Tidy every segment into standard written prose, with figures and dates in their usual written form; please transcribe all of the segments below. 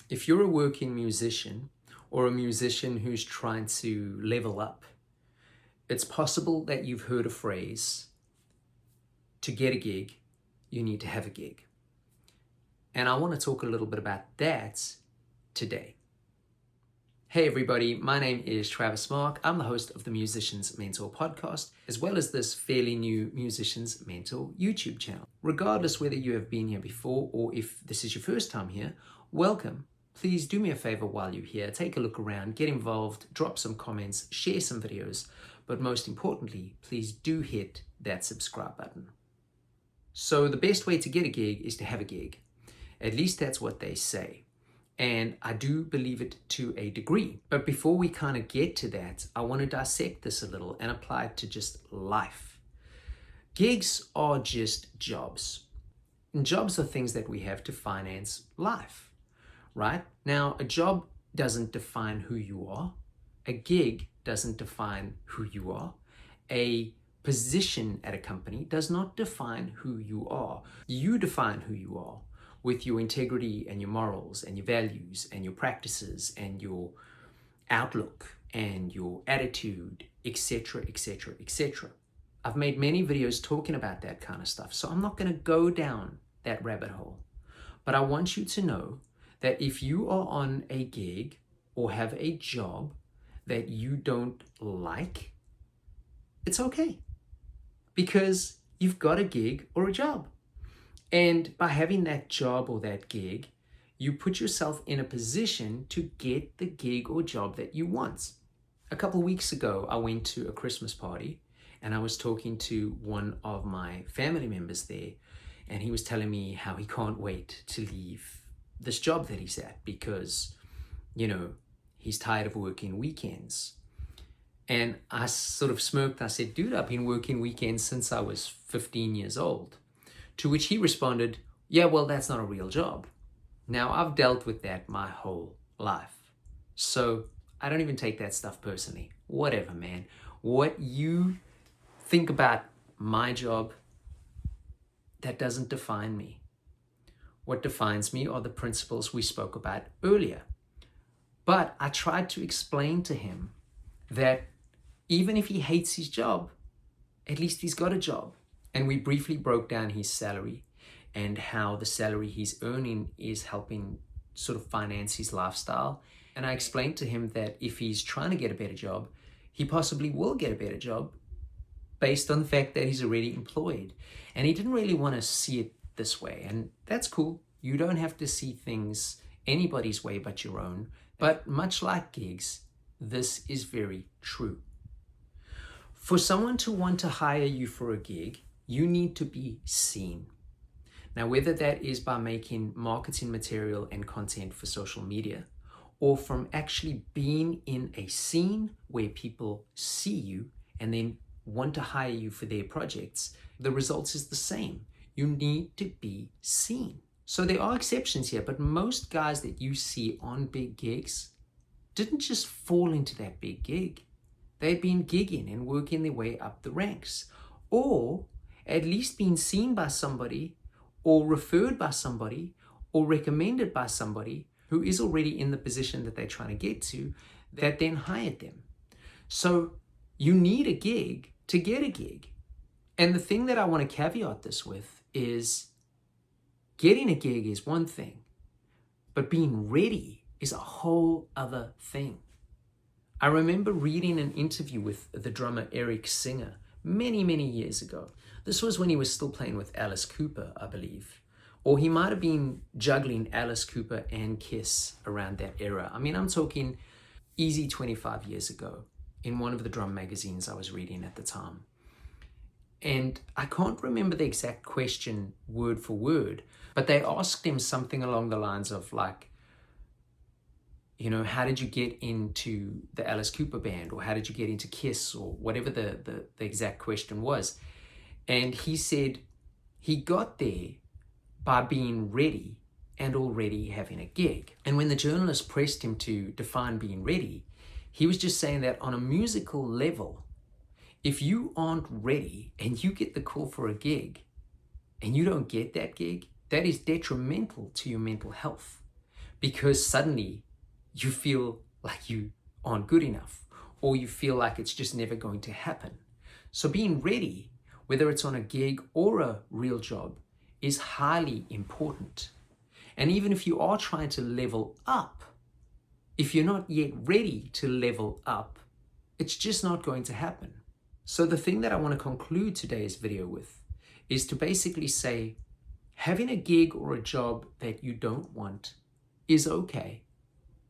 If you're a working musician or a musician who's trying to level up, it's possible that you've heard a phrase, to get a gig, you need to have a gig. And I want to talk a little bit about that today. Hey everybody, my name is Travis Mark. I'm the host of the Musician's Mentor podcast, as well as this fairly new Musician's Mentor YouTube channel. Regardless whether you have been here before or if this is your first time here, welcome. Please do me a favor while you're here, take a look around, get involved, drop some comments, share some videos, but most importantly, please do hit that subscribe button. So the best way to get a gig is to have a gig. At least that's what they say. And I do believe it to a degree. But before we kind of get to that, I want to dissect this a little and apply it to just life. Gigs are just jobs. And jobs are things that we have to finance life, right? Now, a job doesn't define who you are. A gig doesn't define who you are. A position at a company does not define who you are. You define who you are with your integrity and your morals and your values and your practices and your outlook and your attitude, etc., etc., etc. I've made many videos talking about that kind of stuff, so I'm not going to go down that rabbit hole. But I want you to know that if you are on a gig or have a job that you don't like, it's okay. Because you've got a gig or a job. And by having that job or that gig, you put yourself in a position to get the gig or job that you want. A couple of weeks ago, I went to a Christmas party and I was talking to one of my family members there, and he was telling me how he can't wait to leave this job that he's at because, he's tired of working weekends. And I sort of smirked. I said, dude, I've been working weekends since I was 15 years old. To which he responded, yeah, well, that's not a real job. Now, I've dealt with that my whole life. So I don't even take that stuff personally. Whatever, man. What you think about my job, that doesn't define me. What defines me are the principles we spoke about earlier. But I tried to explain to him that even if he hates his job, at least he's got a job. And we briefly broke down his salary and how the salary he's earning is helping sort of finance his lifestyle. And I explained to him that if he's trying to get a better job, he possibly will get a better job based on the fact that he's already employed. And he didn't really want to see it this way. And that's cool. You don't have to see things anybody's way but your own. But much like gigs, this is very true. For someone to want to hire you for a gig, you need to be seen. Now, whether that is by making marketing material and content for social media, or from actually being in a scene where people see you and then want to hire you for their projects, the results is the same. You need to be seen. So there are exceptions here, but most guys that you see on big gigs didn't just fall into that big gig. They've been gigging and working their way up the ranks, or at least being seen by somebody or referred by somebody or recommended by somebody who is already in the position that they're trying to get to, that then hired them. So you need a gig to get a gig. And the thing that I want to caveat this with is getting a gig is one thing, but being ready is a whole other thing. I remember reading an interview with the drummer Eric Singer many, many years ago. This was when he was still playing with Alice Cooper, I believe. Or he might have been juggling Alice Cooper and Kiss around that era. I mean, I'm talking easy 25 years ago in one of the drum magazines I was reading at the time. And I can't remember the exact question word for word, but they asked him something along the lines of like, how did you get into the Alice Cooper band? Or how did you get into Kiss? Or whatever the exact question was. And he said he got there by being ready and already having a gig. And when the journalist pressed him to define being ready, he was just saying that on a musical level, if you aren't ready and you get the call for a gig and you don't get that gig, that is detrimental to your mental health. because suddenly you feel like you aren't good enough, or you feel like it's just never going to happen. So being ready, whether it's on a gig or a real job, is highly important. And even if you are trying to level up, if you're not yet ready to level up, it's just not going to happen. So the thing that I want to conclude today's video with is to basically say, having a gig or a job that you don't want is okay.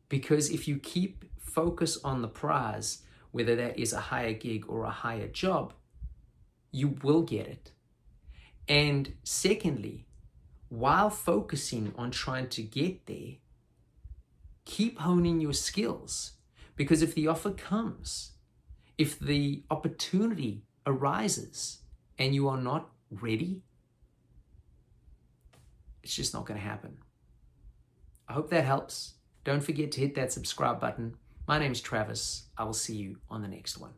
Because if you keep focus on the prize, whether that is a higher gig or a higher job, you will get it. And secondly, while focusing on trying to get there, keep honing your skills. Because if the offer comes, if the opportunity arises and you are not ready, it's just not going to happen. I hope that helps. Don't forget to hit that subscribe button. My name's Travis. I will see you on the next one.